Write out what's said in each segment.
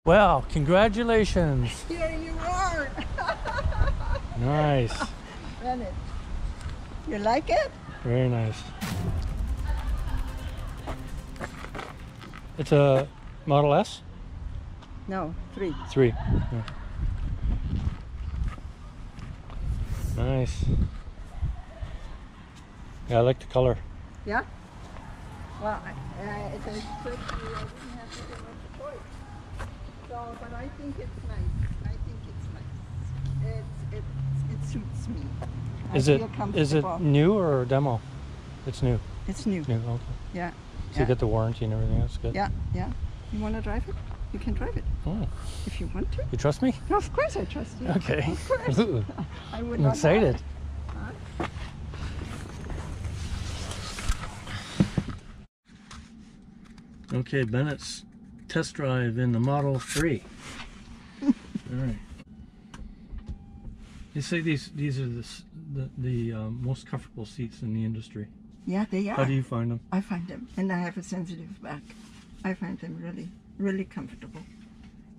Well, congratulations. Here you are. Nice. Bennett, you like it? Very nice. It's a Model S? No, 3. 3. Yeah. Nice. Yeah, I like the color. Yeah? Well, as I said to you, I didn't have to give up the choice. So, but I think it's nice. I think it's nice. It suits me. Is it new or demo? It's new. It's new. New, okay. Yeah. So you get the warranty and everything, that's good. Yeah, yeah. You want to drive it? You can drive it. Oh. If you want to. You trust me? No, of course I trust you. Okay. Of course. Ooh. I would I'm not excited. Huh? Okay, Bennett's test drive in the Model 3. All right. They say these are the most comfortable seats in the industry. Yeah, they are. How do you find them? I find them, and I have a sensitive back. I find them really, really comfortable.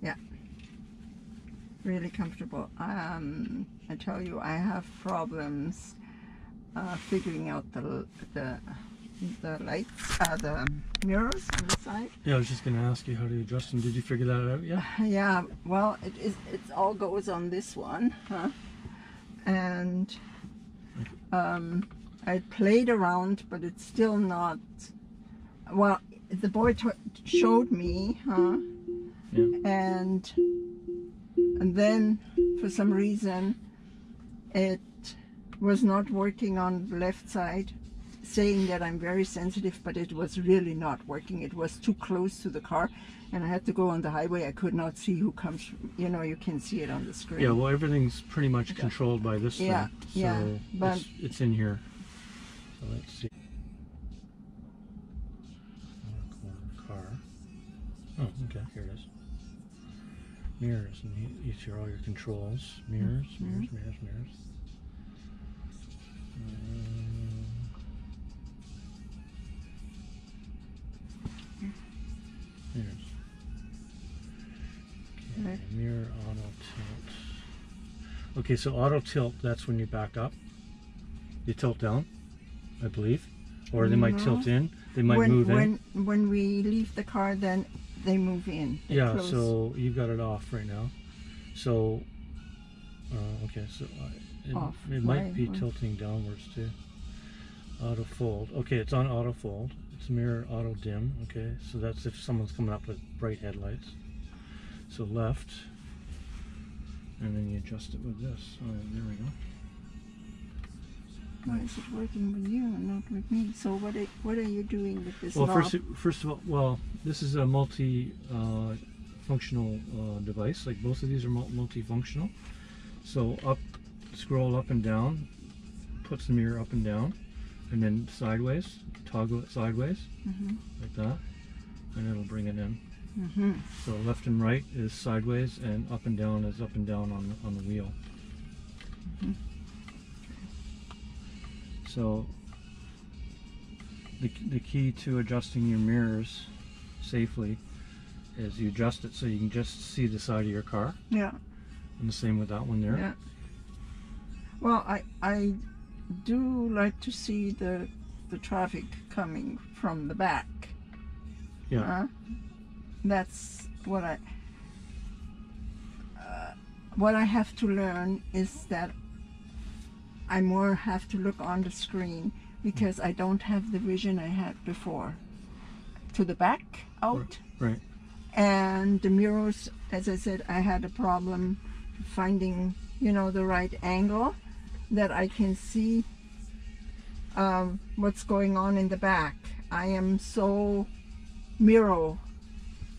Yeah, really comfortable. I tell you, I have problems figuring out the lights, the mirrors on the side. Yeah, I was just going to ask you how to adjust them. Did you figure that out yet? Yeah, well, it all goes on this one, huh? And I played around, but it's still not. Well, the boy showed me, huh? Yeah. And then for some reason it was not working on the left side, saying that I'm very sensitive, but it was really not working. It was too close to the car, and I had to go on the highway. I could not see who comes. You know, you can see it on the screen. Yeah, well, everything's pretty much controlled by this yeah, thing. So yeah, but it's in here. So let's see. Car. Oh, okay, here it is. Mirrors, and you see all your controls. Mirrors, mirrors, mirrors, mirrors. Mirrors. Okay, mirror auto tilt. Okay, so auto tilt, that's when you back up. You tilt down, I believe. Or they might tilt in. They might move in. When we leave the car, then they move in. They close. So you've got it off right now. So, okay, so it might be tilting downwards too. Auto fold. Okay, it's on auto fold. It's mirror auto dim. Okay, so that's if someone's coming up with bright headlights. So left, and then you adjust it with this. Oh, there we go. Why is it working with you and not with me? So what are you doing with this? Well, knob? first of all, well, this is a multi-functional device. Like both of these are multifunctional. So scroll up and down, puts the mirror up and down, and then sideways, toggle it sideways, like that, and it'll bring it in. So left and right is sideways, and up and down is up and down on the wheel. So the key to adjusting your mirrors safely is you adjust it so you can just see the side of your car. Yeah. And the same with that one there. Yeah. Well, I do like to see the traffic coming from the back. Yeah. That's what I have to learn is that I more have to look on the screen because I don't have the vision I had before. To the back, out. Right. And the mirrors, as I said, I had a problem finding, you know, the right angle that I can see what's going on in the back. I am so mirror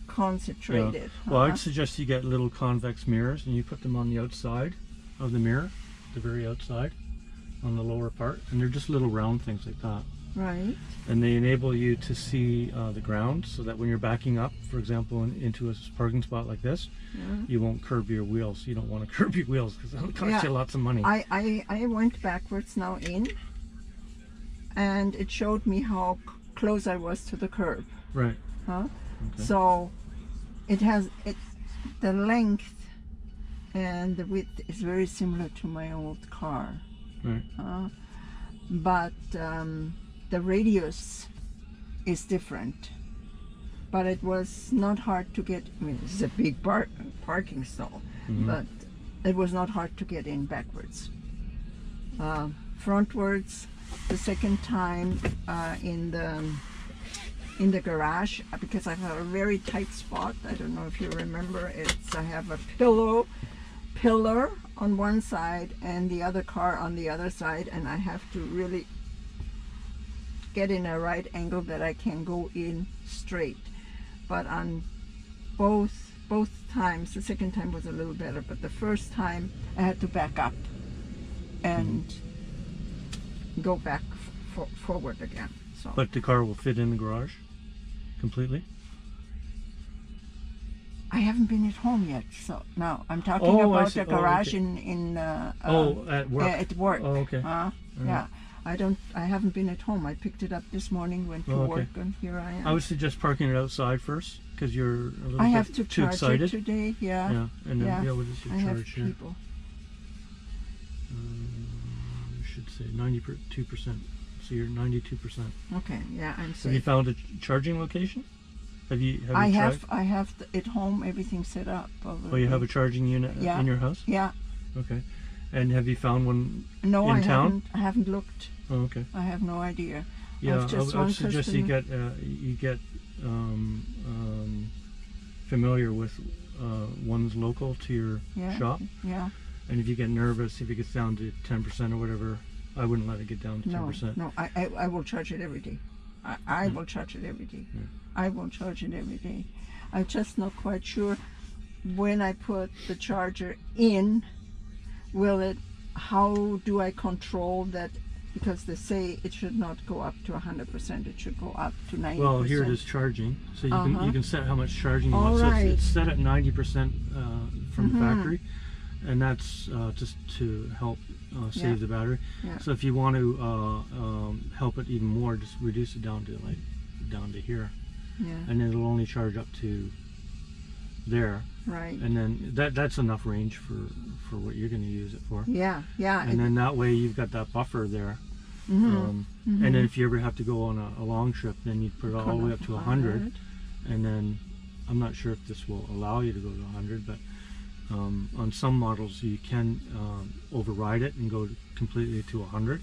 concentrated. Yeah. Well, I'd suggest you get little convex mirrors and you put them on the outside of the mirror, the very outside, on the lower part, and they're just little round things like that. Right. And they enable you to see the ground, so that when you're backing up, for example, into a parking spot like this, you won't curb your wheels. You don't want to curb your wheels because that'll cost you lots of money. I went backwards now in, and it showed me how close I was to the curb. Right. Huh? Okay. So it the length and the width is very similar to my old car. Right. But the radius is different. But it was not hard to get, I mean, it's a big parking stall, but it was not hard to get in backwards. Frontwards, the second time in the garage, because I have a very tight spot. I don't know if you remember, I have a pillar on one side and the other car on the other side, and I have to really get in a right angle that I can go in straight. But on both times, the second time was a little better, but the first time I had to back up and go back forward again. So. But the car will fit in the garage completely? I haven't been at home yet, so no, I'm talking about the garage at work. At work. Oh, okay. Yeah. I haven't been at home. I picked it up this morning, went to work, and here I am. I would suggest parking it outside first, because you're a little I have bit to too charge excited. it today, yeah. And then, what is your I have charge here? people. You should say 92%. So you're 92%. Okay, yeah, I'm safe. Have you found a charging location? Have you I tried? have at home everything set up. Oh, you have a charging unit in your house? Yeah. Okay. And have you found one in town? No, I haven't looked. Oh, okay. I have no idea. Yeah, I would suggest you get familiar with ones local to your shop. Yeah. And if you get nervous, if it gets down to 10% or whatever, I wouldn't let it get down to 10%. No, I will charge it every day. I will charge it every day. Yeah. I will charge it every day. I'm just not quite sure when I put the charger in, how do I control that? Because they say it should not go up to 100%, it should go up to 90%. Well, here it is charging. So you can set how much charging you want. Right. So it's set at 90% from the factory, and that's just to help save the battery. Yeah. So if you want to help it even more, just reduce it down to here. Yeah. And it'll only charge up to there. Right. And then that's enough range for what you're going to use it for. Yeah, yeah. And then that way you've got that buffer there. And then if you ever have to go on a long trip, then you put it all the way up to 100. And then I'm not sure if this will allow you to go to 100, but on some models you can override it and go completely to 100.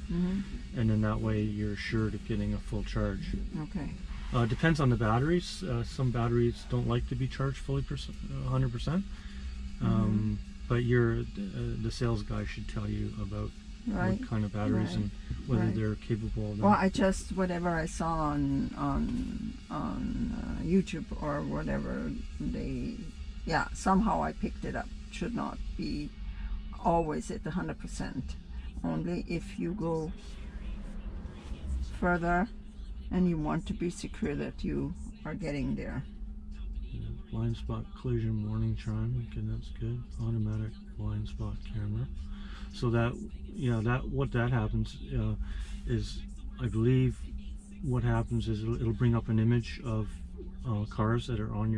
And then that way you're sure to getting a full charge. Okay. Depends on the batteries. Some batteries don't like to be charged fully 100%. But the sales guy should tell you about what kind of batteries and whether they're capable of that. Well, whatever I saw on YouTube or whatever, somehow I picked it up. Should not be always at 100%. Only if you go further and you want to be secure that you are getting there. Blind spot collision warning chime. Okay, that's good. Automatic blind spot camera. So what that happens is, I believe, what happens is it'll bring up an image of cars that are in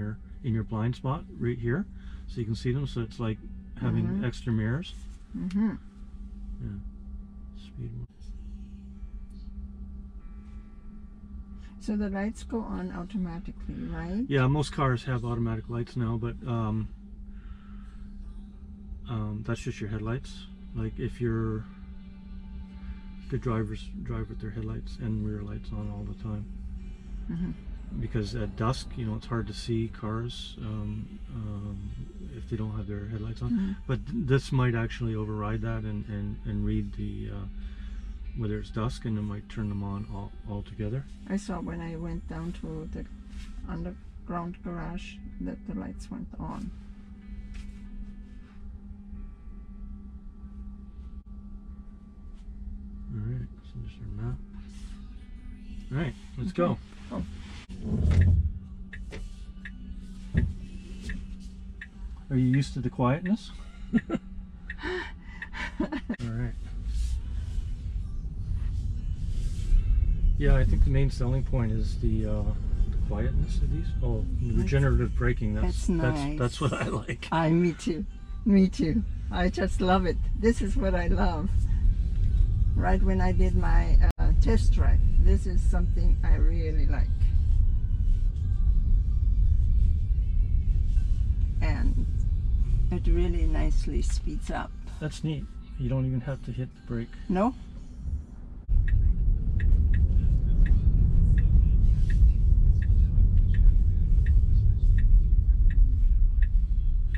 your blind spot right here, so you can see them. So it's like having extra mirrors. Yeah. Speed. So the lights go on automatically, right? Yeah, most cars have automatic lights now, but that's just your headlights. Like if you're good drivers drive with their headlights and rear lights on all the time. Because at dusk, it's hard to see cars if they don't have their headlights on. But this might actually override that and read the whether it's dusk, and it might turn them on all together. I saw when I went down to the underground garage that the lights went on. Alright, so there's our map. Alright, let's go. Oh. Are you used to the quietness? Alright. Yeah, I think the main selling point is the quietness of these. Oh, regenerative braking. It's nice. That's what I like. Me too. Me too. I just love it. This is what I love. Right when I did my test drive, this is something I really like. And it really nicely speeds up. That's neat. You don't even have to hit the brake. No?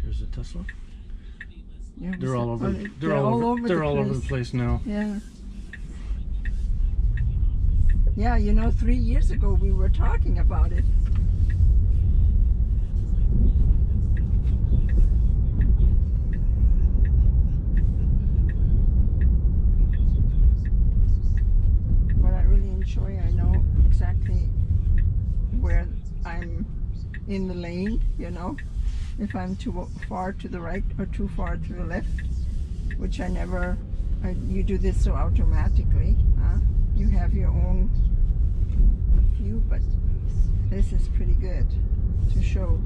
Here's a Tesla. Yeah, They're all over. They're all over the place now. Yeah. Yeah, you know, 3 years ago we were talking about it. What I really enjoy, I know exactly where I'm in the lane, you know, if I'm too far to the right or too far to the left, which I never, you do this so automatically, you have your own view, but this is pretty good to show.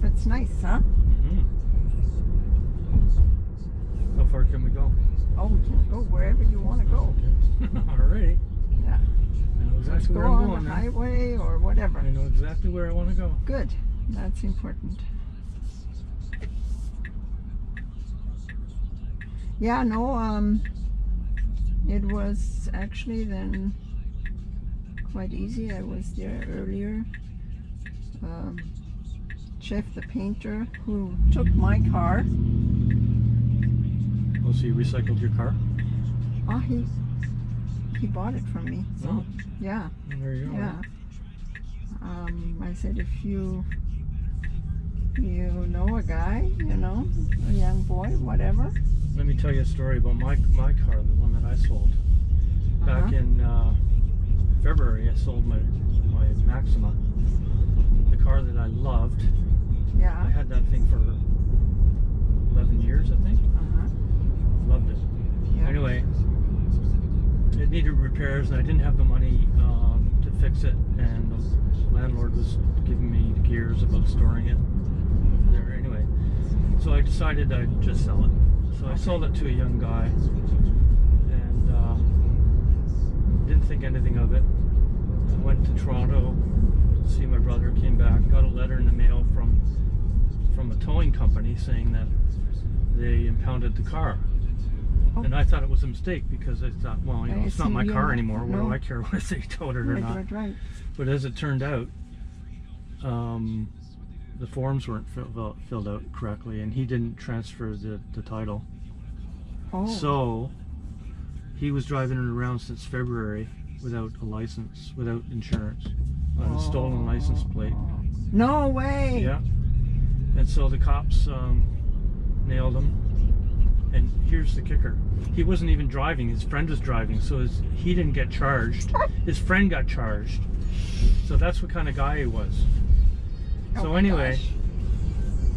It's nice, huh? Mm-hmm. How far can we go? Oh, we can go wherever you want to go. Okay. Alrighty. Yeah. I know exactly Let's go where I'm on going the now. highway or whatever. I know exactly where I want to go. Good. That's important. Yeah, no, it was actually then quite easy. I was there earlier. Jeff the painter, who took my car. Oh, so you recycled your car? Oh, he bought it from me. So, Oh. yeah. Well, there you go. Yeah. I said, if you know a guy, you know, a young boy, whatever. Let me tell you a story about my car, the one that I sold. Back in February, I sold my Maxima, the car that I loved. Yeah. I had that thing for 11 years, I think. Loved it. Yeah. Anyway, it needed repairs, and I didn't have the money to fix it, and the landlord was giving me the gears about storing it there. Anyway, so I decided I'd just sell it. So I sold it to a young guy, and didn't think anything of it. I went to Toronto to see my brother, came back, got a letter in the mail from a towing company saying that they impounded the car. Oh. And I thought it was a mistake because I thought, well, you know, it's not my car anymore. What No. do I care whether they towed it or not? Right. But as it turned out, the forms weren't filled out correctly, and he didn't transfer the title. Oh. So he was driving it around since February without a license, without insurance, on a stolen license plate. No way. Yeah. And so the cops nailed him. And here's the kicker. He wasn't even driving. His friend was driving, so he didn't get charged. His friend got charged. So that's what kind of guy he was. So anyway,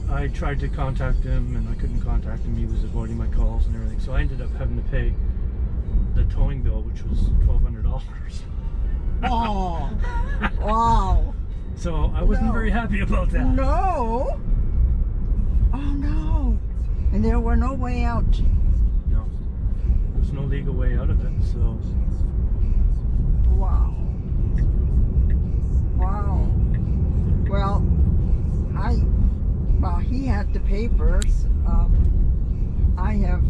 I tried to contact him, and I couldn't contact him. He was avoiding my calls and everything. So I ended up having to pay the towing bill, which was $1,200. Oh, wow. So I wasn't very happy about that. No. Oh, no. And there were no way out. No. There's no legal way out of it, so. Wow. Wow. Well, he had the papers. I have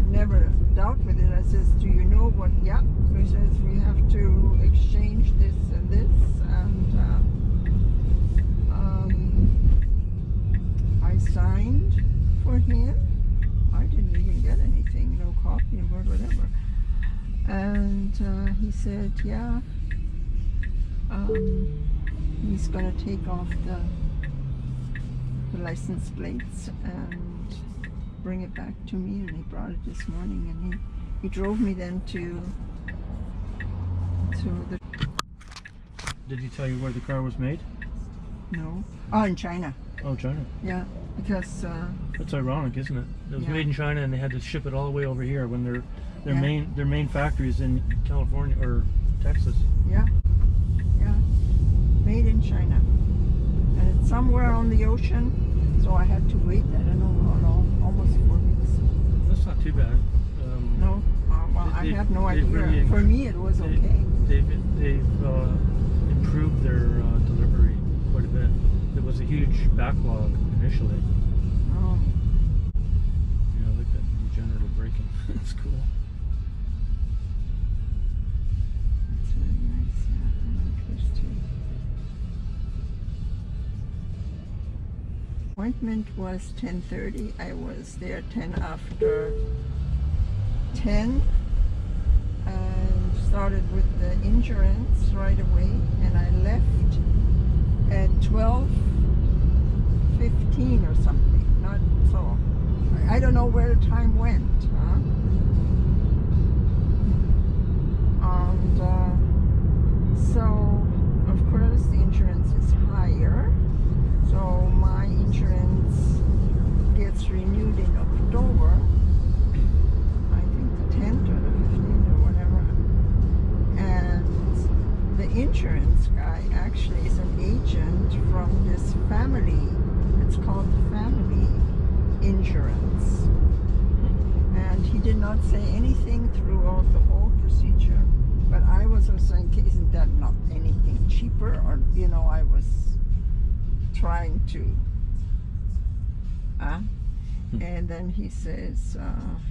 never dealt with it. I says, do you know what? Yeah. He says, we have to exchange this and this. And I signed for him. I didn't even get anything, no copy or whatever. And he said, yeah, he's going to take off the license plates and bring it back to me. And he brought it this morning, and he drove me then to the... Did he tell you where the car was made? No. Oh, in China. Oh, China. Yeah, because... That's ironic, isn't it? It was made in China, and they had to ship it all the way over here when Their main factory is in California or Texas. Yeah, yeah, made in China, and it's somewhere on the ocean. So I had to wait. I don't know how long, almost 4 weeks. That's not too bad. No, well, I have no idea. Really For me, it was okay. They've improved their delivery quite a bit. There was a huge backlog initially. Oh. Yeah, I like that regenerative braking. That's cool. That's really nice. Yeah, I like this too. Appointment was 10:30. I was there 10 after 10 and started with the insurance right away, and I left at 12:15 or something. Not so. I don't know where the time went. And so, of course, the insurance is higher. So my insurance gets renewed in October. I think the 10th or the 15th or whatever. And the insurance guy actually is an agent from this family. It's called family insurance. And he did not say anything throughout the whole procedure. But I was also thinking, isn't that not anything cheaper? Or, you know, I was trying to. And then he says,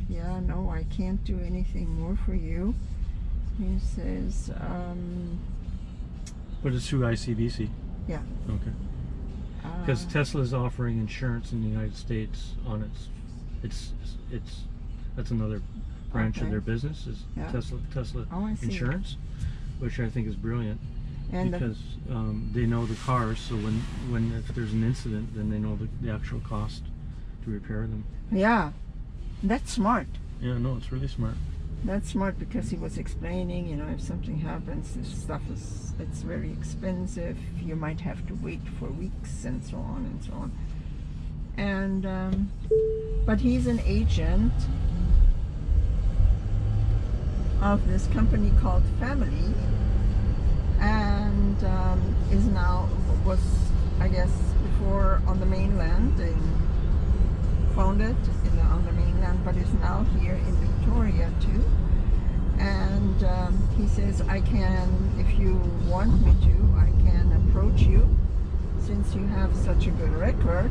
yeah, no, I can't do anything more for you. He says, but it's through ICBC. Yeah. Okay. Because Tesla is offering insurance in the United States on it's that's another branch of their business is Tesla Insurance, which I think is brilliant. And because they know the cars, so when if there's an incident, then they know the actual cost to repair them. Yeah, that's smart. Yeah, no, it's really smart. That's smart because he was explaining, you know, if something happens, this stuff it's very expensive. You might have to wait for weeks and so on and so on. And but he's an agent of this company called Family, and is now, was I guess before on the mainland and founded on the mainland, but is now here in Victoria too. And he says, I can, if you want me to, I can approach you, since you have such a good record.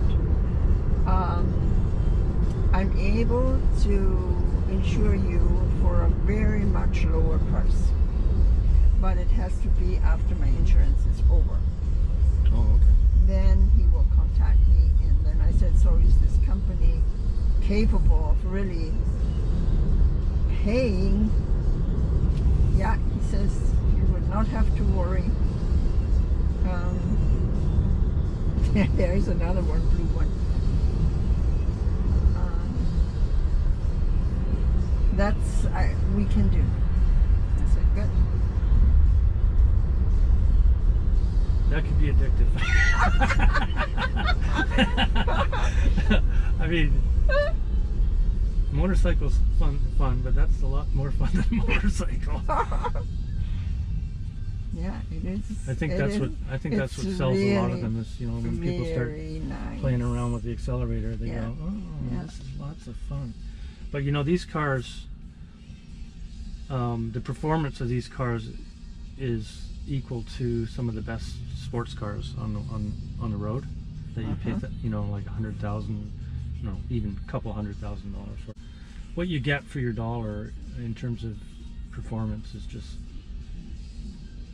I'm able to insure you for a very much lower price, but it has to be after my insurance is over. Oh, okay. Then he will contact me, and then I said, so is this company capable of really paying? Yeah, he says you would not have to worry. There is another one, blue one. That's we can do. I said, good. That could be addictive. I mean, motorcycles fun, but that's a lot more fun than a motorcycle. Yeah, it is. I think that's what sells really a lot of them is, you know, when people start playing around with the accelerator, they go, oh, this is lots of fun. But you know, these cars, the performance of these cars is equal to some of the best sports cars on the road that you pay, you know, like $100,000, no, even a couple $100,000 for. What you get for your dollar in terms of performance is just,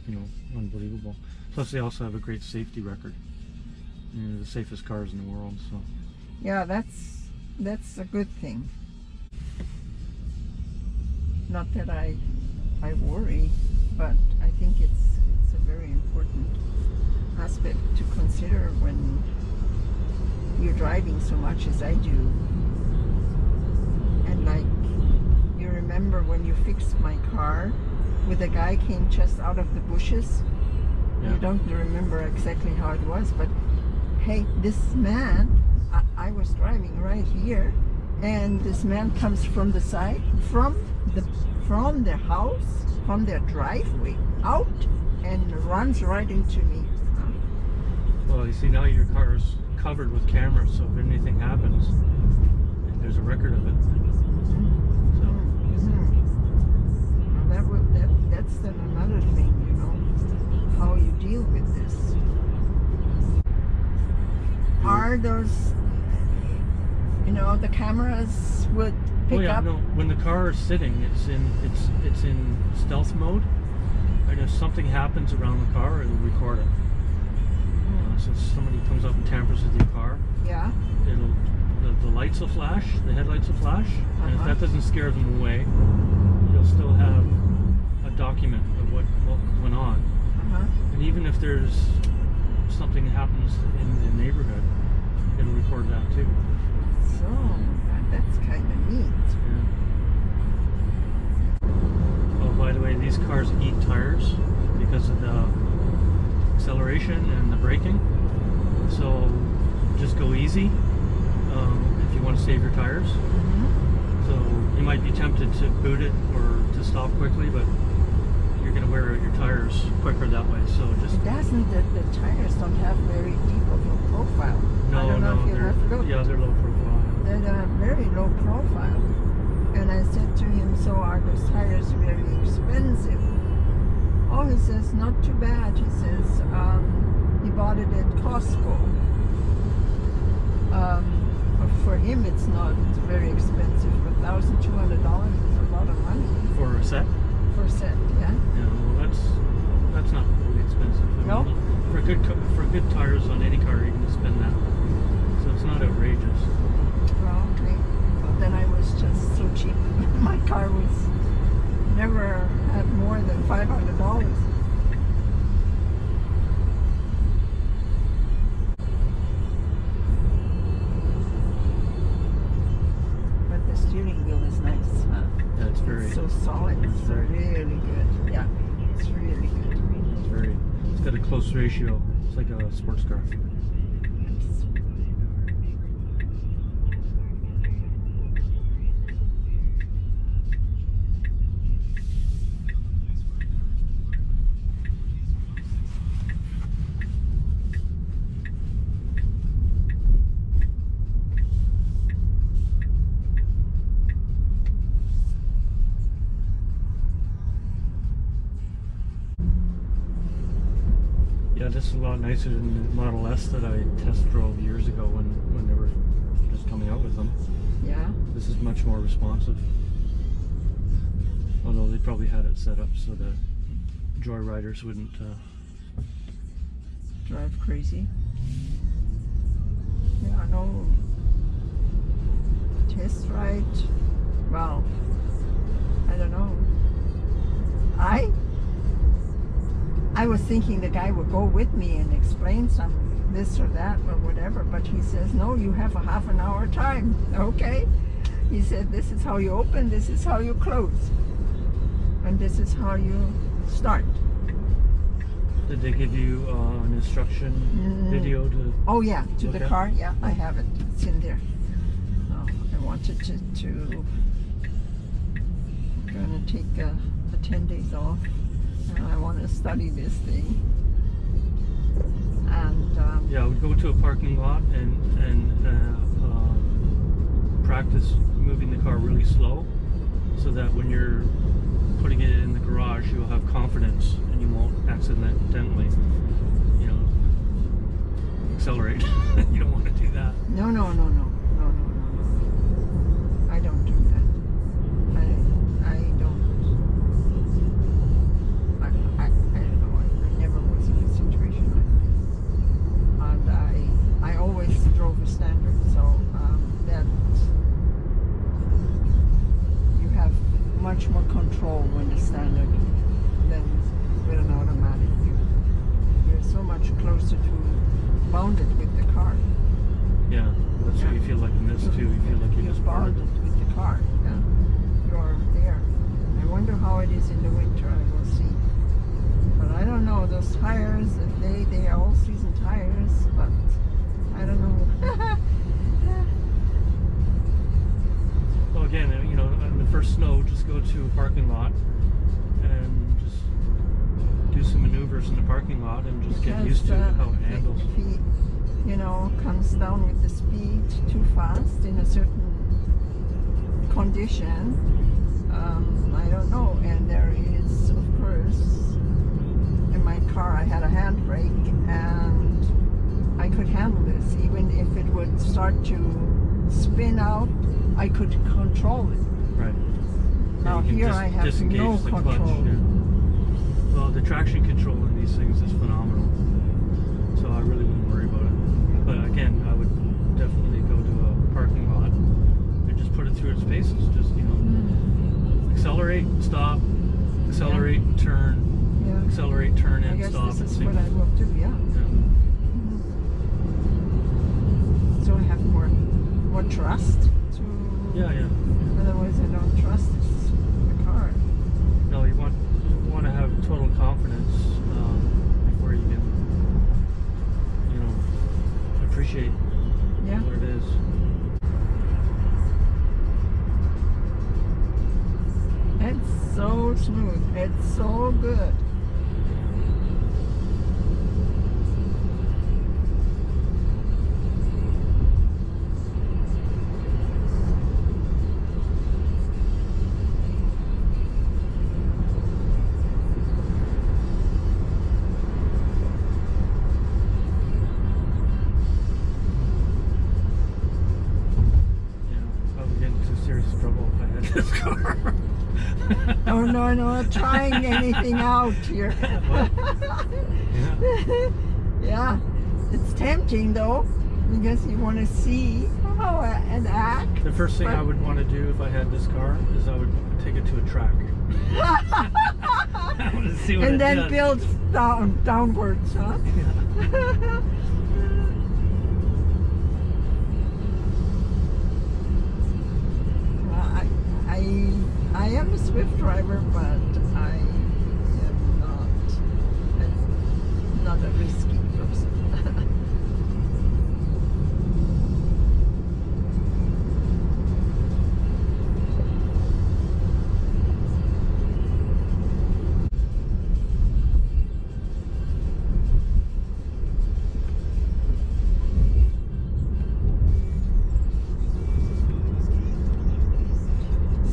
you know, unbelievable. Plus, they also have a great safety record. You know, the safest cars in the world. So. Yeah, that's a good thing. Not that I worry, but I think it's a very important aspect to consider when you're driving so much as I do. And like, you remember when you fixed my car, with a guy came just out of the bushes. You don't remember exactly how it was, but hey, this man, I was driving right here, and this man comes from the side, from the house, from their driveway, out, and runs right into me. Well, you see, now your car is covered with cameras, so if anything happens, there's a record of it. So. Well, that's then another thing, you know, how you deal with this. Are those, you know, the cameras would pick up? No. When the car is sitting, it's in stealth mode, and if something happens around the car, it'll record it. So if somebody comes up and tampers with your car, yeah, the lights will flash, the headlights will flash, and if that doesn't scare them away, you'll still have a document of what went on. And even if there's something happens in the neighborhood, it'll record that too. So that's kind of neat. Yeah. Oh, by the way, these cars eat tires because of the acceleration and the braking. So just go easy if you want to save your tires. So you might be tempted to boot it or to stop quickly, but you're going to wear out your tires quicker that way. So just. It doesn't. The tires don't have very deep of a profile. No, I don't know if you have looked. Yeah, they're low profile. They're very low profile. And I said to him, so are those tires very expensive? Oh, he says, not too bad. He says, he bought it at Costco. For him, it's very expensive, but $1,200 is a lot of money. For a set? For a set, yeah. Yeah, well, that's not really expensive. No? For good tires on any car, you can spend that. So it's not outrageous. Well, okay. Well, then I was just so cheap. My car was never had more than $500. But the steering wheel is nice, huh? Yeah, it's so solid. It's really good. Yeah, it's really good. It's got a close ratio. It's like a sports car. Yeah, this is a lot nicer than the Model S that I test drove years ago when they were just coming out with them. Yeah. This is much more responsive. Although they probably had it set up so that joyriders wouldn't drive crazy. Yeah, no test ride. Well, I don't know. I was thinking the guy would go with me and explain some this or that or whatever, but he says, no, you have a half an hour time. Okay. He said, this is how you open, this is how you close, and this is how you start. Did they give you an instruction video to? Oh yeah, to the car. Yeah, I have it. It's in there. Oh, I wanted to I'm gonna take 10 days off. I want to study this thing. And yeah, I would go to a parking lot and practice moving the car really slow, so that when you're putting it in the garage, you'll have confidence and you won't accidentally, accelerate. You don't want to do that. No. I don't do that. I don't. I don't know. I never was in a situation like this. And I always drove a standard, so that you have much more control when it's standard than with an automatic. You're so much closer to bounded with the car. Yeah, that's what you feel like in this too. You feel like you're just bounded with the car. Yeah, you're there. I wonder how it is in the winter. I will see. But I don't know. Those tires, they are all season tires, but I don't know. again, you know, on the first snow, just go to a parking lot and just do some maneuvers in the parking lot and just get used to how it handles. If he, you know, comes down with the speed too fast in a certain condition, I don't know. And there is, of course, in my car I had a handbrake and I could handle this. Even if it would start to spin out, I could control it. Right. Now here I have no control. Clutch, yeah. Well, the traction control in these things is phenomenal, so I really wouldn't worry about it. But again, I would definitely go to a parking lot and just put it through its paces. Just, you know, accelerate, stop, accelerate, turn, accelerate, turn, and stop. I guess this is what I will do. Yeah. So I have more trust to. Yeah. Otherwise, I don't trust the car. No, you want to have total confidence before you can, you know, appreciate what it is. It's so smooth. It's so good. This car. Oh no, not trying anything out here. Yeah, it's tempting though, because you want to see how it acts. The first thing I would want to do if I had this car is I would take it to a track. I want to see what and it then does. build downwards, huh? Yeah. I am a Swift driver, but I am not a risky person.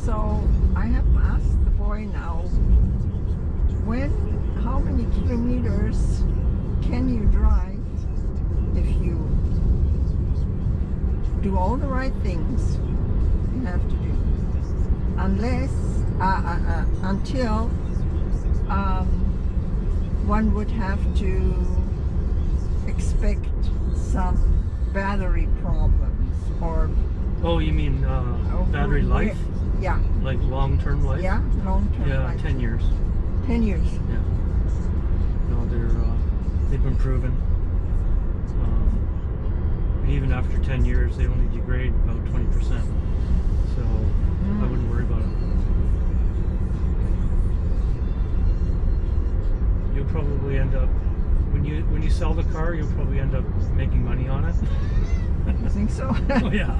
So I have asked the boy now, how many kilometers can you drive if you do all the right things you have to do, until one would have to expect some battery problems or. Oh, you mean battery life? Yeah. Like long-term life? Yeah, long-term life. 10 years. 10 years. Yeah. No, they've been proven. Even after 10 years, they only degrade about 20%. So I wouldn't worry about it. You'll probably end up, when you sell the car, you'll probably end up making money on it. You think so? Oh yeah.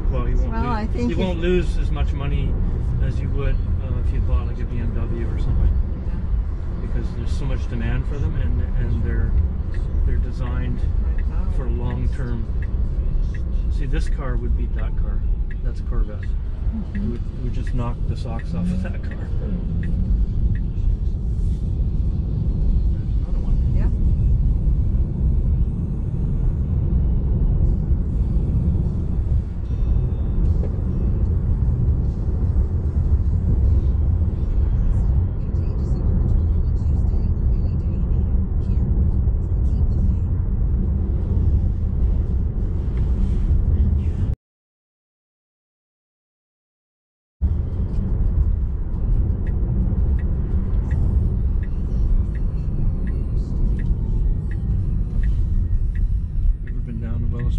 Well, you won't lose as much money as you would if you bought like a BMW or something, because there's so much demand for them, and they're designed for long-term. See, this car would beat that car. That's a Corvette. It would just knock the socks off of that car. Another one. Yeah.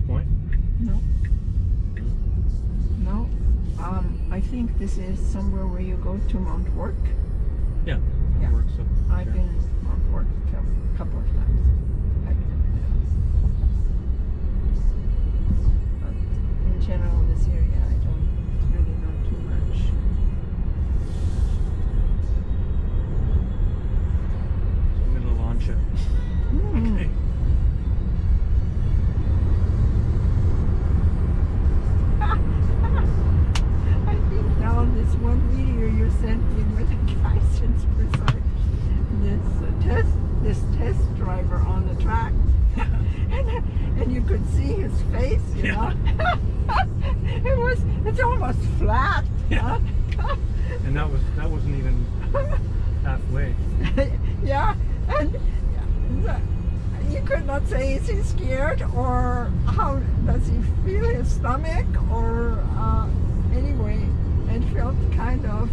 Point? No. No. I think this is somewhere where you go to Mount Work. Yeah. Yeah. Works up I've been Mount Work a couple of times. But in general in this area, I don't really know too much. So I'm going to launch it. Okay. I think now this one video you sent me with the guy sits beside this test driver on the track. and you could see his face, you know. It's almost flat. Yeah. And that wasn't even halfway. Yeah, and you could not say is he scared or how does he feel his stomach or anyway, it felt kind of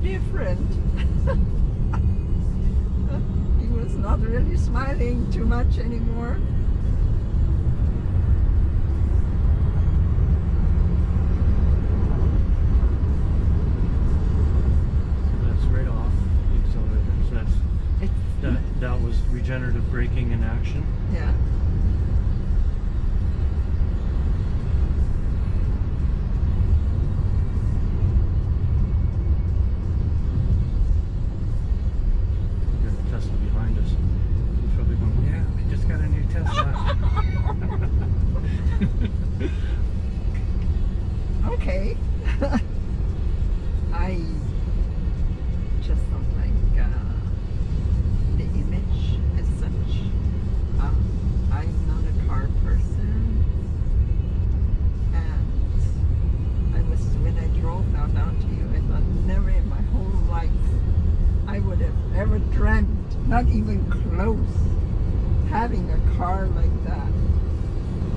different. He was not really smiling too much anymore. So that's right off the accelerator. So that was regenerative braking in action. Yeah. Behind us. He's probably going, yeah, I just got a new Tesla. Okay. I just don't like the image as such. I'm not a car person, and when I drove now down to you, I thought never in my whole life I would have ever dreamt, not even close, having a car like that.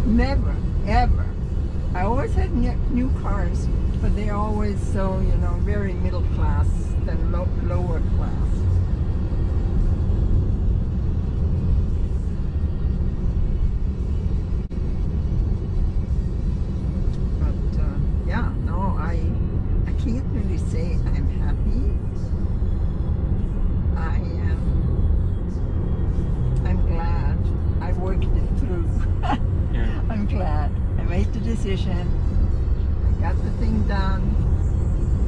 Never, ever. I always had new cars, but they're always so, you know, very middle class than lower class. But yeah, no, I can't really say I'm happy. I'm glad I worked it through. Yeah. I'm glad I made the decision. I got the thing done.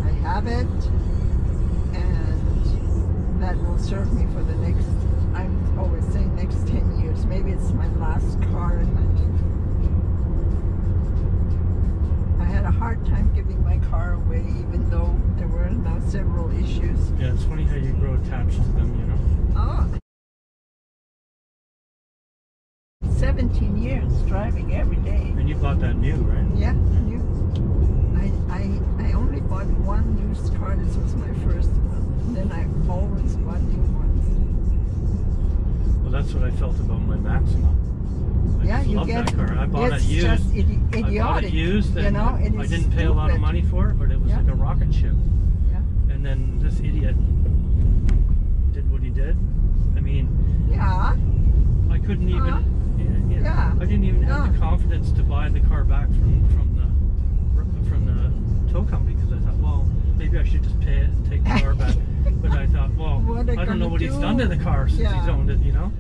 I have it, and that will serve me for the next, I'm always saying next 10 years. Maybe it's my last car in my life. I had a hard time giving my car away, even though there were now several issues. Yeah, it's funny how you grow attached to them, you know? Oh. 17 years driving every day. And you bought that new, right? Yeah, new. I only bought one used car. This was my first one. And then I always bought new ones. Well, that's what I felt about my Maxima. I just love that car. I bought it used. Just idiotic. I bought it used, and you know, I didn't pay a lot of money for it, but it was like a rocket ship. Yeah. And then this idiot did what he did. I mean, yeah. I couldn't even. Yeah. I didn't even have the confidence to buy the car back from the tow company because I thought, well, maybe I should just pay it and take the car back. But I thought, well, I don't know what he's done to the car since he's owned it, you know?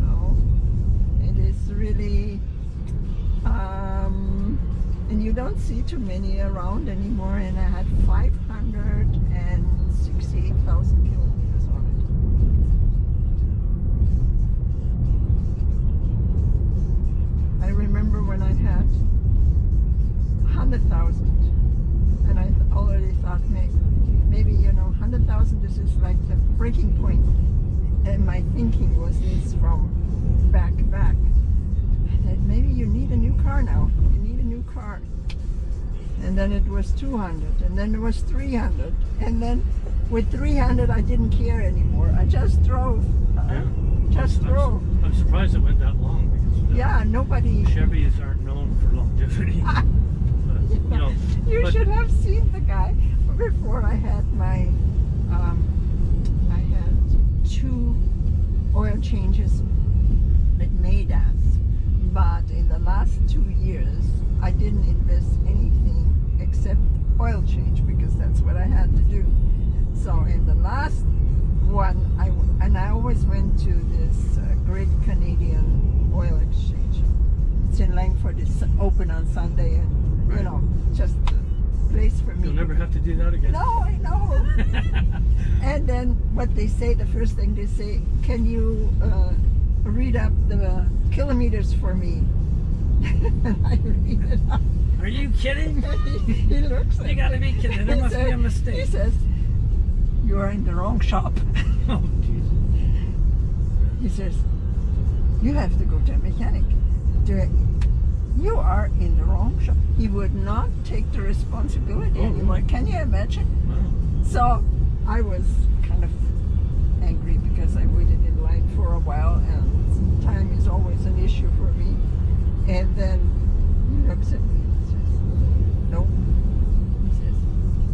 No, it is really, and you don't see too many around anymore. And I had 568,000 kilometers on it. I remember when I had 100,000, and I already thought maybe you know 100,000. This is like the breaking point. And my thinking was this from back. That maybe you need a new car now. You need a new car. And then it was 200, and then it was 300, and then with 300 I didn't care anymore. I just drove. Drove. I'm surprised it went that long because nobody. Chevys aren't known for longevity. But, you know, should have seen the guy before. I had my I had 2 oil changes at Maydas, but in the last 2 years I didn't invest anything except oil change because that's what I had to do. So in the last one, I always went to this Great Canadian Oil Exchange. It's in Langford. It's open on Sunday, and you know, just a place for me. You'll never have to do that again. No, I know. And then what they say, the first thing they say, can you read up the kilometers for me? And I read it up. Are you kidding? He looks at You gotta be kidding. There must be a mistake. He says, you are in the wrong shop. Oh, jeez. He says, you have to go to a mechanic. You are in the wrong shop. He would not take the responsibility anymore. Can you imagine? Wow. So I was kind of angry because I waited in line for a while, and time is always an issue for me. And then he looks at me and says, nope. He says,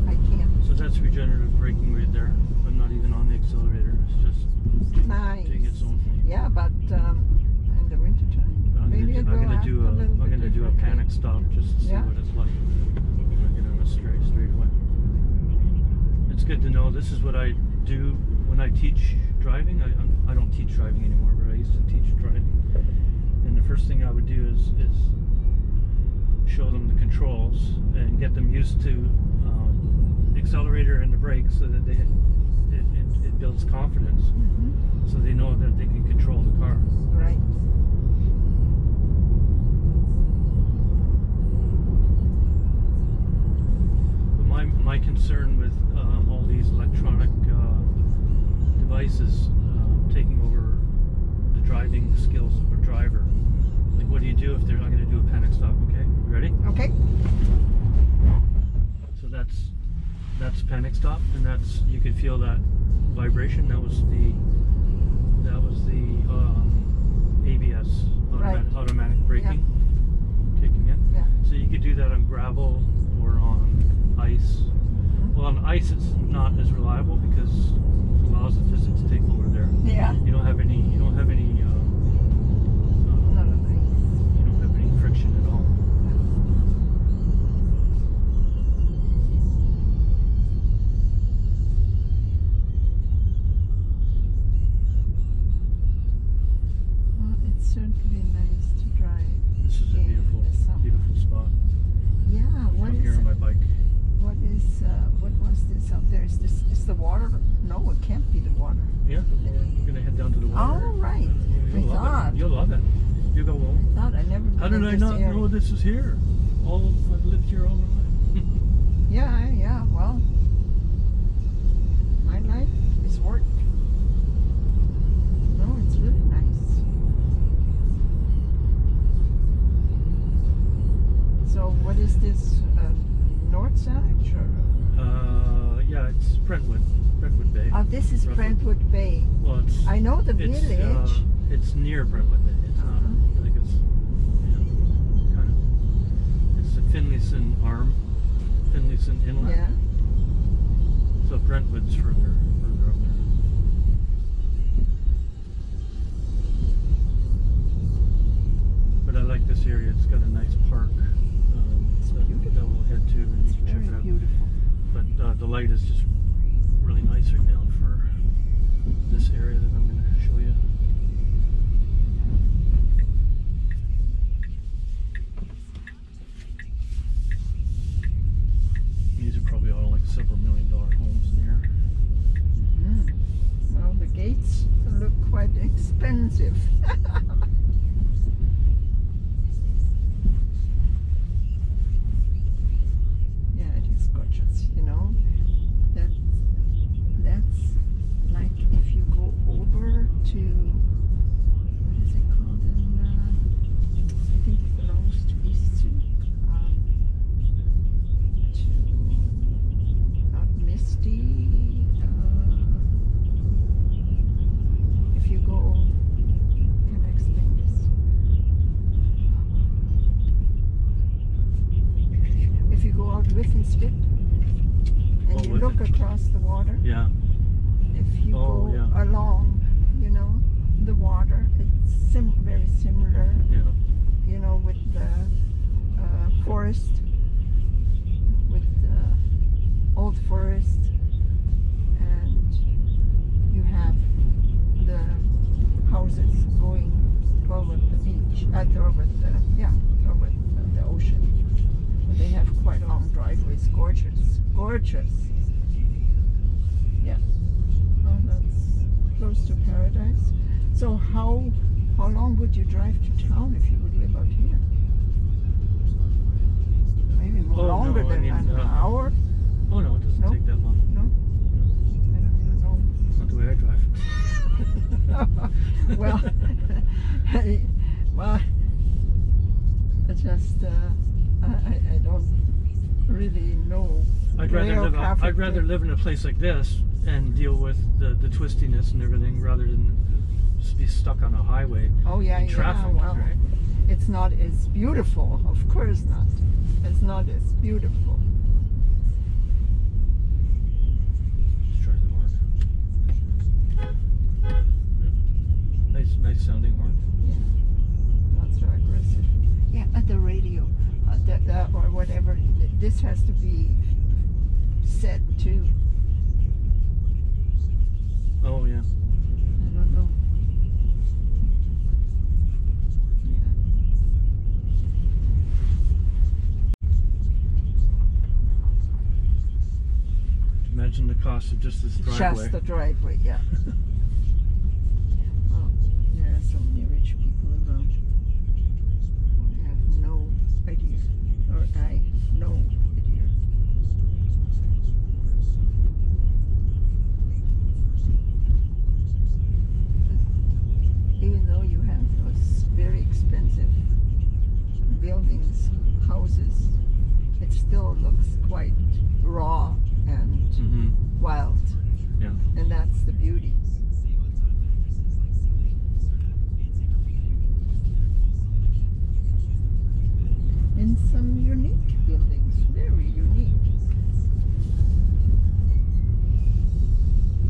I can't. So that's regenerative braking right there. I'm not even on the accelerator. It's just Nice. doing its own thing. Yeah, but in the wintertime, maybe it will act a little bit I'm gonna do a differently. panic stop just to see what it's like. I'm gonna get on a straight away. It's good to know. This is what I do when I teach driving. I don't teach driving anymore, but I used to teach driving. And the first thing I would do is show them the controls and get them used to the accelerator and the brakes, so that it builds confidence, so they know that they can control the car. Right. But my concern with all these electronic devices taking over the driving skills of a driver. Like, what do you do if they're not going to do a panic stop? Okay, you ready? Okay. So that's panic stop, and that's, you could feel that vibration. That was the ABS, automatic braking, kicking in. Yeah. So you could do that on gravel or on ice. Well, on ice it's not as reliable because it allows the physics to take over there. Yeah. You don't have any friction at all. Well, it's certainly nice to drive. This is a beautiful spot. Yeah. What I'm is here on my bike. what was this out there? Is the water? No, it can't be the water. Yeah, we're gonna head down to the water. Oh, right. You'll love it. You go, well, I thought I never been how did in I this not area. know this is here? I've lived here all my life. Yeah, well, my life is work. No, it's really nice. So what is this, North Saanich or? Yeah, it's Brentwood Bay. Oh, this is Roughly. Brentwood Bay. Well, I know the village. It's near Brentwood Bay. It's not. I think it's kind of. It's the Finlayson Arm, Finlayson Inlet. Yeah. So Brentwood's further up there. But I like this area. It's got a nice park that we'll head to, and you can check it out. Beautiful. But the light is just really nice right now for this area that I'm going to show you. These are probably all like several $1 million homes in here. Well, the gates look quite expensive. Yeah, it is gorgeous, you know. That's like if you go over to, what is it called I think it belongs to not Misty, if you go, can I explain this? If you go out Withenspit and you look across the water, Yeah. if you go along, you know, the water, it's very similar, Yeah. you know, with the forest, with the old forest, beach, over the ocean. But they have quite long driveways. Gorgeous, gorgeous. Yeah. Oh, that's close to paradise. So how long would you drive to town if you would live out here? Maybe longer than an hour? Oh no, it doesn't take that long. No? I don't even know. Not the way I drive. Well, I just I don't really know. I'd rather live in a place like this and deal with the twistiness and everything rather than just be stuck on a highway. Oh yeah, traffic, well, right? It's not as beautiful, of course not. It's not as beautiful. Let's try the horn. Nice sounding horn. Yeah, not so aggressive. Yeah, at the radio, or whatever. This has to be set too. Oh yeah. I don't know. Imagine the cost of just this driveway. Just the driveway, yeah. Oh, there are so many rich people around. I have no idea. Or I have no idea. Even though you have those very expensive buildings, houses, it still looks quite raw and wild. Yeah. And that's the beauty. And some unique buildings, very unique.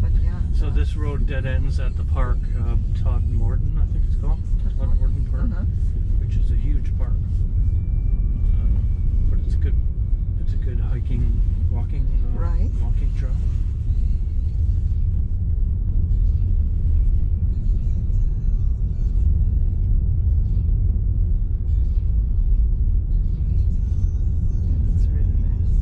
But yeah. So this road dead ends at the park, Todd Morton, I think it's called. Todd Morton Park, which is a huge park. But it's a good hiking, walking trail. It's really nice.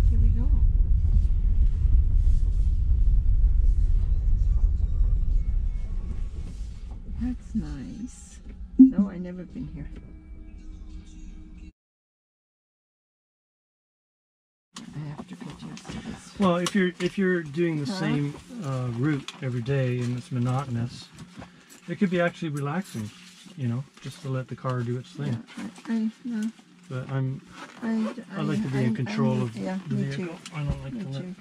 Here we go. That's nice. No, I've never been here. I have to get used to this. Well, if you're doing the same route every day and it's monotonous, it could be actually relaxing, you know, just to let the car do its thing. Yeah, But I like to be in control of the vehicle. Too. I don't like Me to let. too.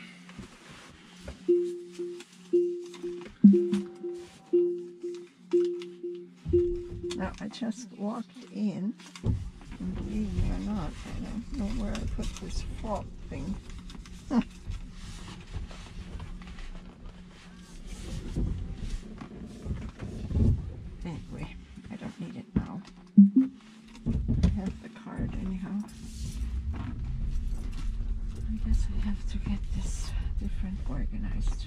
Now I just walked in, and believe me or not, I don't know where I put this fault thing. Anyway, I don't need it now. I have the card anyhow. I guess I have to get this different organized.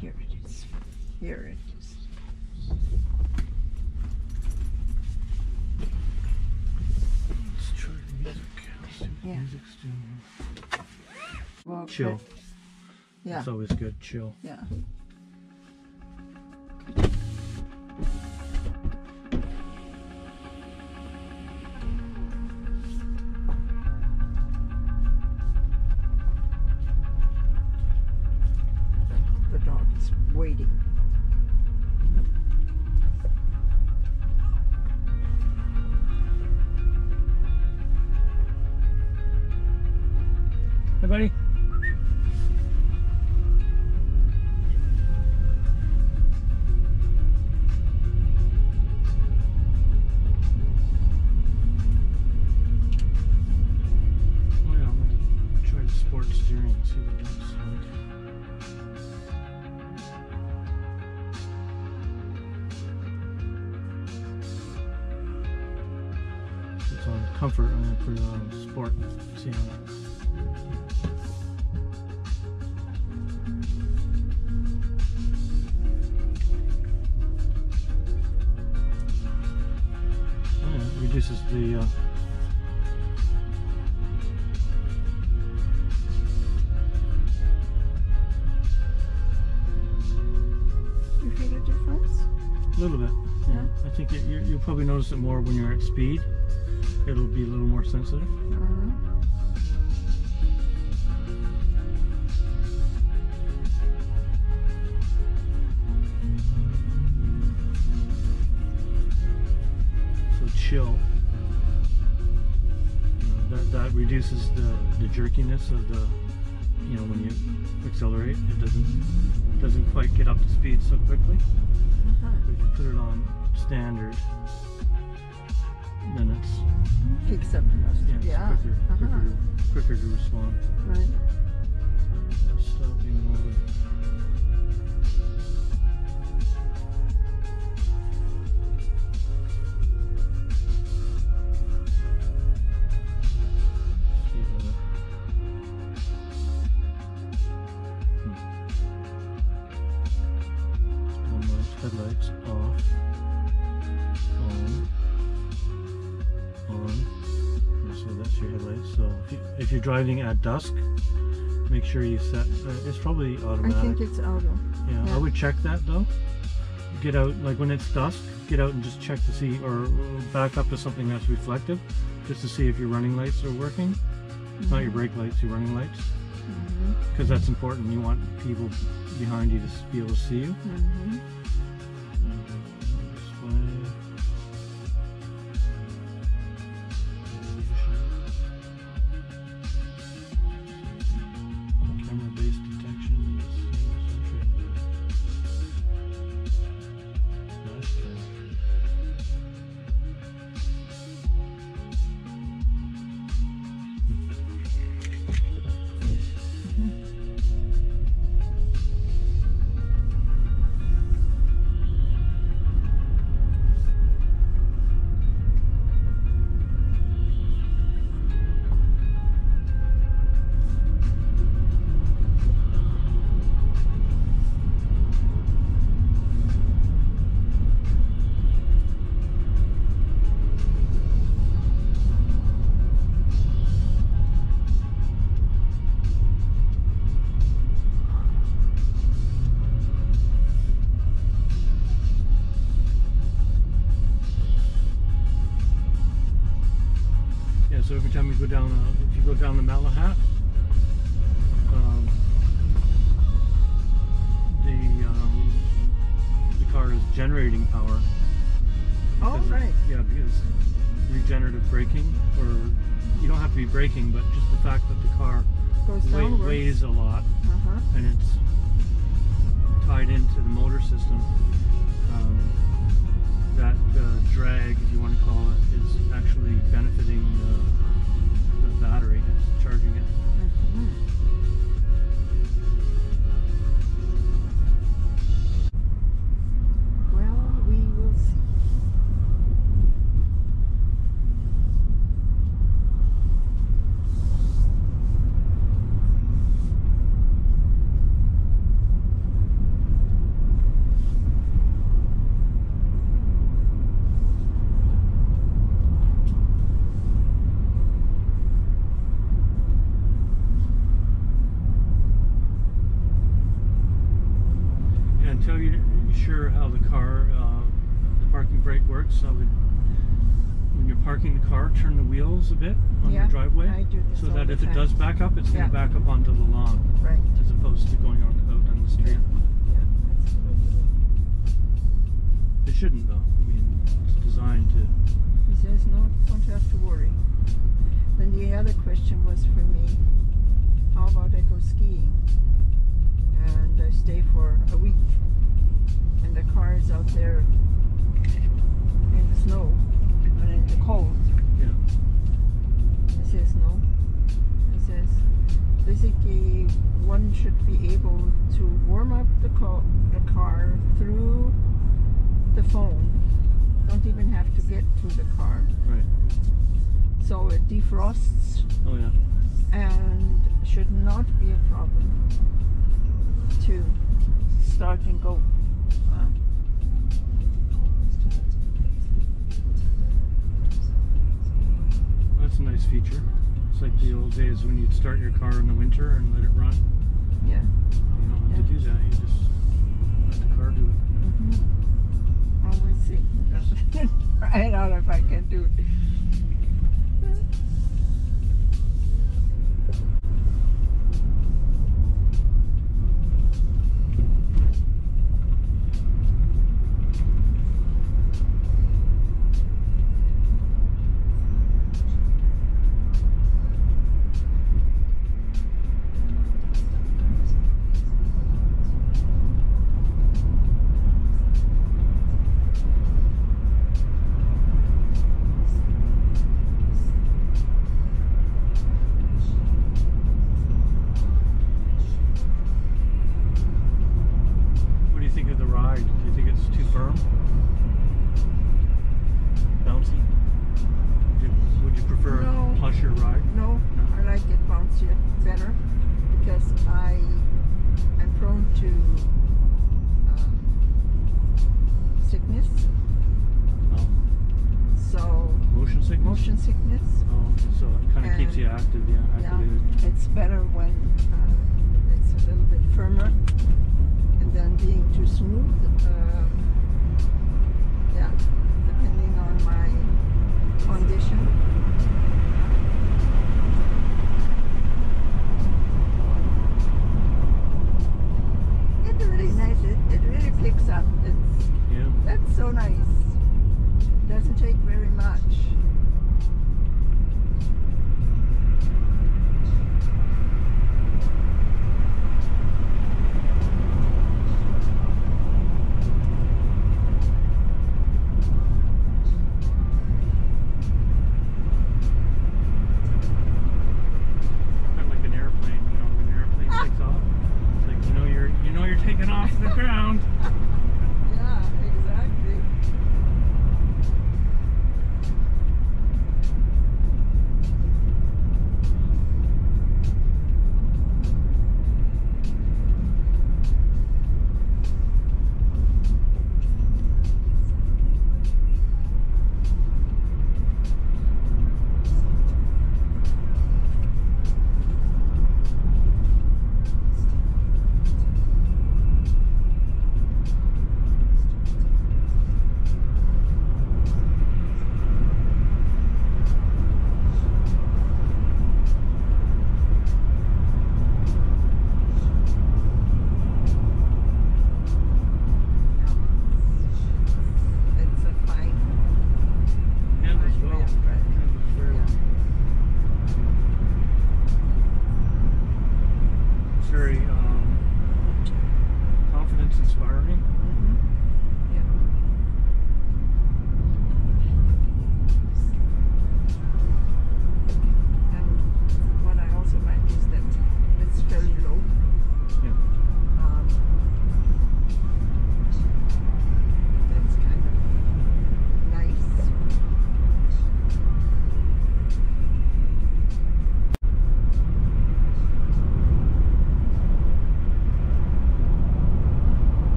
Here it is. Here it is. Let's try the music. Let's see what the music's doing. Well, Chill. Yeah. It's always good. Chill. Yeah. The dog is waiting. Hey, buddy. it's on comfort, I'm going to put it on sport. See how it reduces the you feel a difference? a little bit. Yeah. I think you'll probably notice it more when you're at speed. It'll be a little more sensitive. So chill. That reduces the jerkiness of the, when you accelerate, it doesn't quite get up to speed so quickly. If you put it on standard, then it's kicks up yeah, quicker to respond. Right. Stopping mode. Headlights off, on. So that's your headlights. So if you're driving at dusk, make sure you set. It's probably automatic. I think it's auto. Yeah, I would check that though. Get out, like when it's dusk, get out and just check to see, or back up to something that's reflective, just to see if your running lights are working. Not your brake lights, your running lights. Because that's important. You want people behind you to be able to see you. Camera-based detection. So every time you go down, if you go down the Malahat, the car is generating power. Oh, right. Yeah, because regenerative braking, or you don't have to be braking, but just the fact that the car weighs a lot, and it's tied into the motor system. That drag, if you want to call it, is actually benefiting the battery. It's charging it. Well, we will see. Until you're sure how the car, the parking brake works, I would, when you're parking the car, turn the wheels a bit on your driveway, I do this so that if it does back up, it's going to back up onto the lawn, right, as opposed to going out on the street. It shouldn't though. I mean, it's designed to. He says no, don't have to worry. Then the other question was for me, how about I go skiing? And I stay for a week, and the car is out there in the snow and in the cold. Yeah. He says no. He says basically one should be able to warm up the car through the phone. Don't even have to get to the car. Right. so it defrosts. Oh yeah. And should not be a problem to start and go. That's a nice feature. It's like the old days when you'd start your car in the winter and let it run. Yeah. You don't have to do that. You just let the car do it. Mm-hmm. Always see. Try it out if I can do it. Better because I am prone to sickness. Oh. So motion sickness. Motion sickness. Oh, okay. So it kind of keeps you active, activated. Yeah, it's better when it's a little bit firmer, and then being too smooth. Yeah, depending on my condition. It really picks up. That's so nice. It doesn't take very much.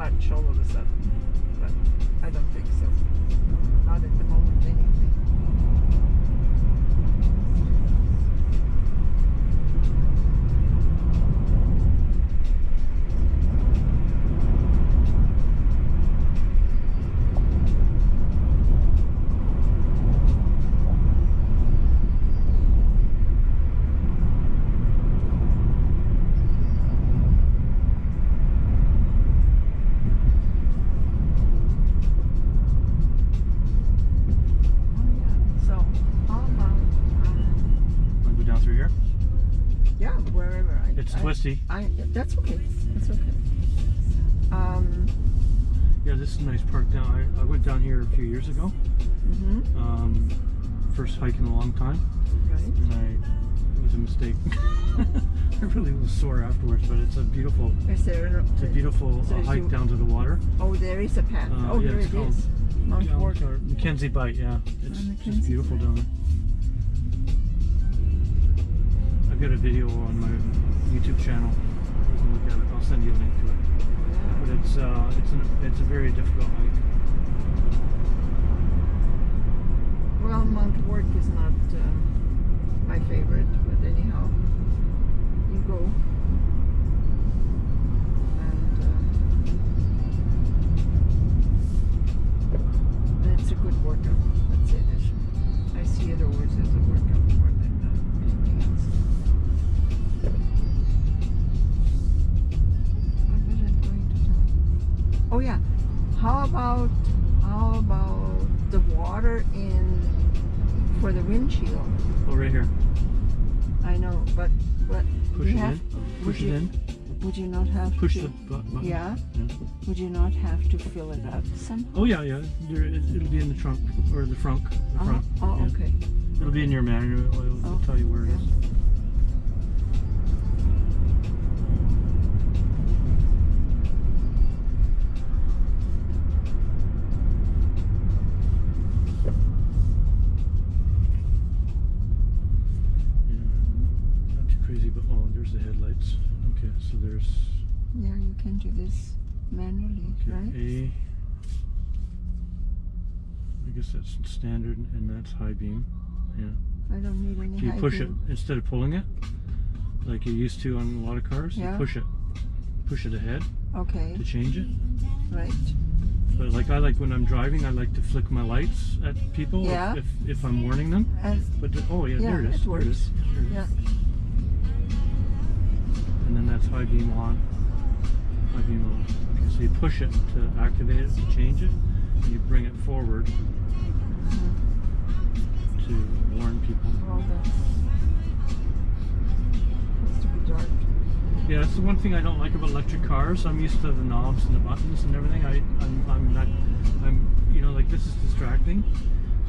much all of a sudden, but I don't think so. Not at the moment anyway. It's twisty. That's okay. That's okay. Yeah, this is a nice park down. I went down here a few years ago. First hike in a long time. Right. And it was a mistake. I really was sore afterwards, but it's a beautiful. Is there it's a beautiful hike down to the water. Oh, there is a path. Oh, yeah, there it is. Mount Ward. Mackenzie Bight. Yeah, it's just beautiful down there. I've got a video on my YouTube channel. You can look at it. I'll send you a link to it. Yeah. But it's a very difficult hike. Well, Mount Ward is not my favorite, but anyhow, you go. And it's a good workout. Let's say this. I see it always as a workout more than anything else. What was I going to tell? Oh yeah, how about the water for the windshield? Oh, right here. I know, but Push it in. Push it in. Would you not have Push to? the button. Yeah. Would you not have to fill it up somehow? Oh yeah. It'll be in the trunk or the front. The front. Oh, yeah. okay. It'll be in your manual. It'll tell you where it is. There's the headlights. Okay, so there's... Yeah, you can do this manually, okay, right? I guess that's standard, and that's high beam. Yeah. I don't need any high beam. You push it, instead of pulling it, like you used to on a lot of cars, yeah. You push it ahead. Okay. To change it. Right. But like when I'm driving, I like to flick my lights at people if I'm warning them. But there it is. It works. There it is. Yeah. And then that's high beam on. High beam on. Okay, so you push it to activate it, to change it, and you bring it forward to warn people. Well, that's to be dark. Yeah, that's the one thing I don't like about electric cars. I'm used to the knobs and the buttons and everything. Like this is distracting,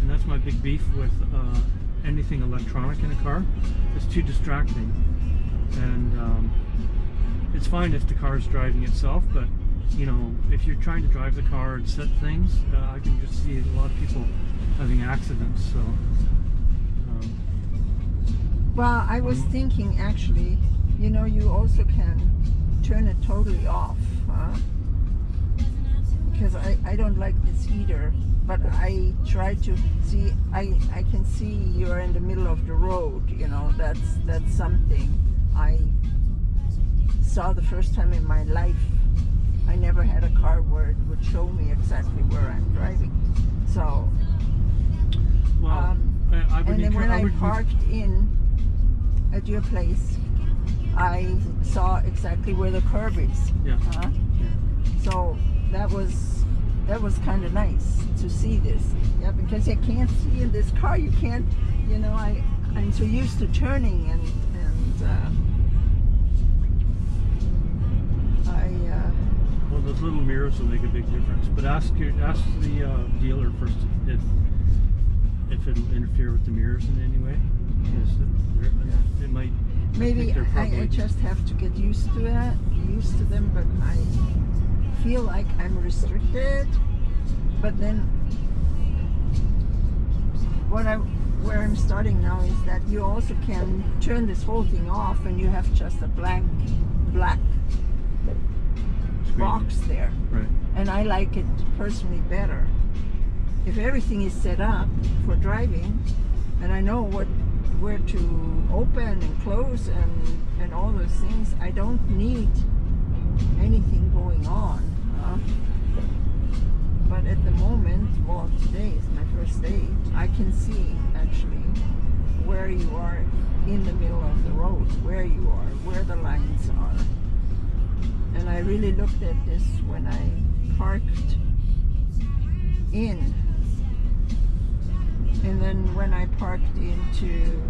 and that's my big beef with anything electronic in a car. It's too distracting. And it's fine if the car is driving itself, but if you're trying to drive the car and set things, I can just see a lot of people having accidents. So, well, I was thinking actually, you also can turn it totally off, because I don't like this either. But I try to see. I can see you're in the middle of the road. That's something I saw the first time in my life. I never had a car where it would show me exactly where I'm driving. So, well, and then when I parked in at your place, I saw exactly where the curb is. Yeah. So that was kind of nice to see this. Yeah, because you can't see in this car. You can't. I'm so used to turning and well, those little mirrors will make a big difference. But ask the dealer first if it'll interfere with the mirrors in any way. Because it might. Maybe I just have to get used to them. But I feel like I'm restricted. But then where I'm starting now is that you also can turn this whole thing off, and you have just a black box there. Right. And I like it personally better. If everything is set up for driving, and I know where to open and close and all those things, I don't need anything going on. But at the moment, well, today is my first day, I can see actually where you are in the middle of the road, where you are, where the lines are. And I really looked at this when I parked in. And then when I parked into,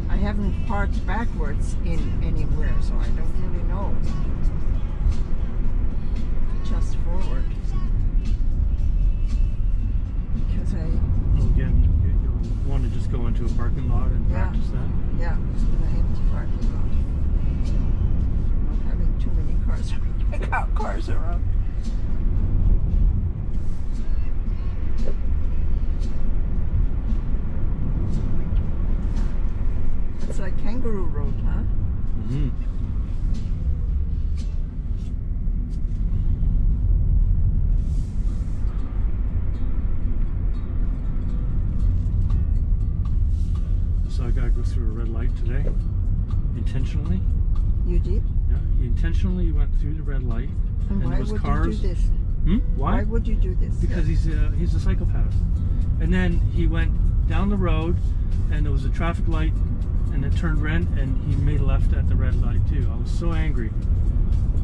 I haven't parked backwards in anywhere, so I don't really know. Just forward. Because again, you want to just go into a parking lot and practice that? Yeah, just an empty parking lot. Not having too many cars around. It's like Kangaroo Road, huh? Mm-hmm. So I gotta go through a red light today, intentionally. You did? Yeah, he intentionally went through the red light, and why there was would cars. You do this? Why would you do this? Because he's a psychopath. And then he went down the road, and there was a traffic light, and it turned red, and he made a left at the red light too. I was so angry.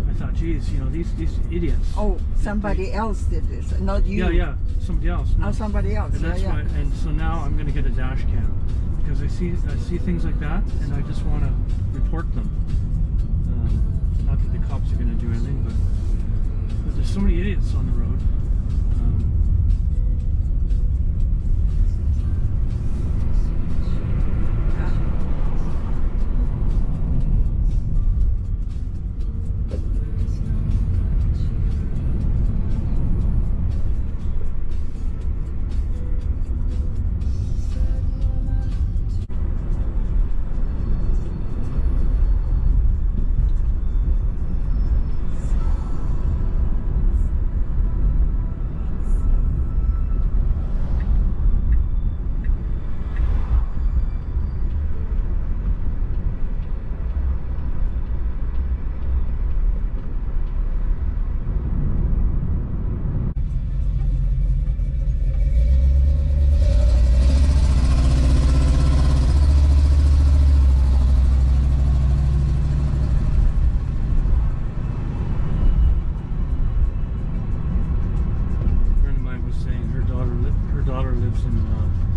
I thought, geez, you know, these idiots. Oh, somebody else did this, not you. Yeah, somebody else. No. Oh, somebody else. And that's why. And so now I'm going to get a dash cam because I see things like that, and I just want to report them. Not that the cops are going to do anything, but there's so many idiots on the road.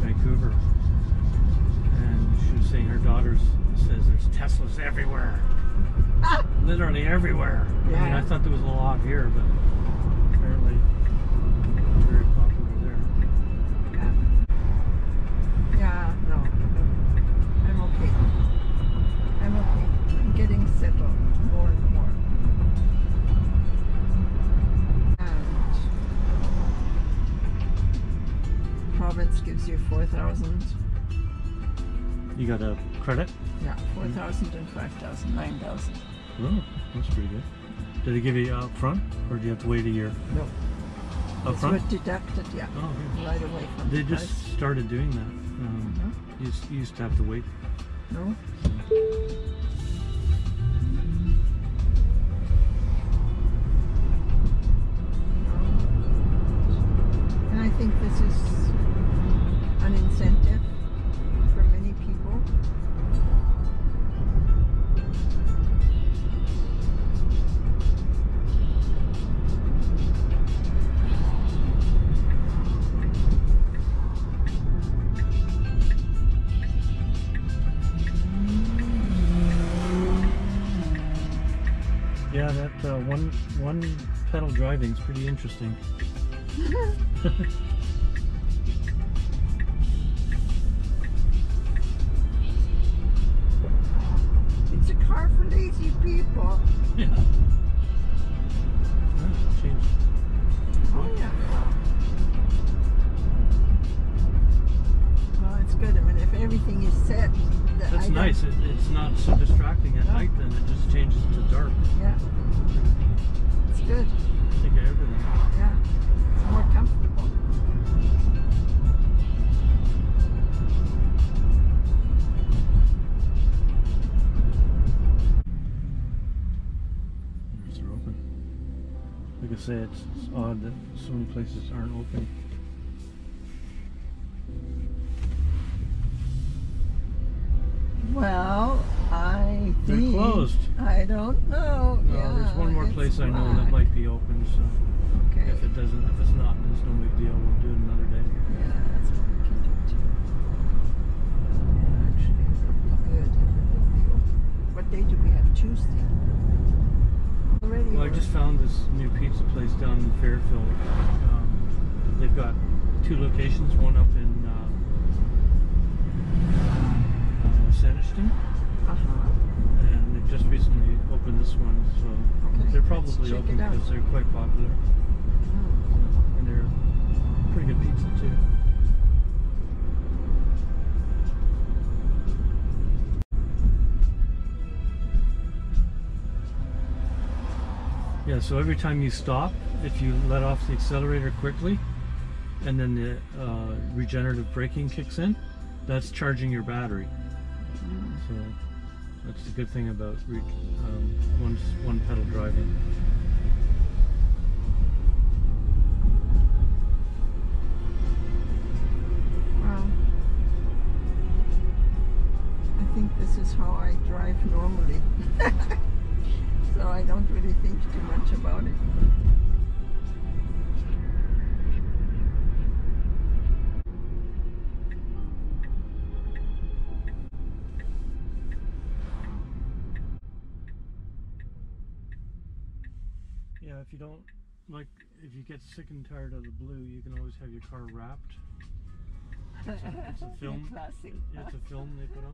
Vancouver, and she was saying her daughter says there's Teslas everywhere, literally everywhere. Yeah. I mean, I thought there was a lot here, but apparently very popular there. Yeah, no, I'm okay. I'm getting settled more and more. Province gives you 4,000. You got a credit? Yeah, 4,000 and 5,000, 9,000. Oh, that's pretty good. Did they give you up front, or do you have to wait a year? No. Up front? It's deducted, yeah. Oh, okay. Right away from They the just price. started doing that. You used to have to wait. No. And I think this is an incentive for many people. Yeah, that one pedal driving is pretty interesting. It's a car for lazy people. Yeah. Change. Oh yeah. Well, it's good. I mean, if everything is set, That's I don't nice. It's not so distracting at night. Then it just changes to dark. Yeah. It's good. I think of everything. Yeah. It's more comfortable. They're open. Like I say, it's odd that so many places aren't open. Well, I think they're closed. I don't know. No, yeah, there's one more place I know that might be open. So okay. if it's not, then it's no big deal. We'll do it another day. Yeah, that's what we can do too. Yeah, actually, it would be good if it would be open. What day do we have? Tuesday. Already. Well, I just found this new pizza place down in Fairfield. They've got 2 locations. One up in Saanich, and they've just recently opened this one, so okay, they're probably open because they're quite popular, and they're pretty good pizza too. Yeah, so every time you stop, if you let off the accelerator quickly, and then the regenerative braking kicks in, that's charging your battery. So that's the good thing about one pedal driving. Well, I think this is how I drive normally. So I don't really think too much about it. Yeah, if you don't like, if you get sick and tired of the blue, you can always have your car wrapped. It's a film. Classic. Yeah, it's a film they put on.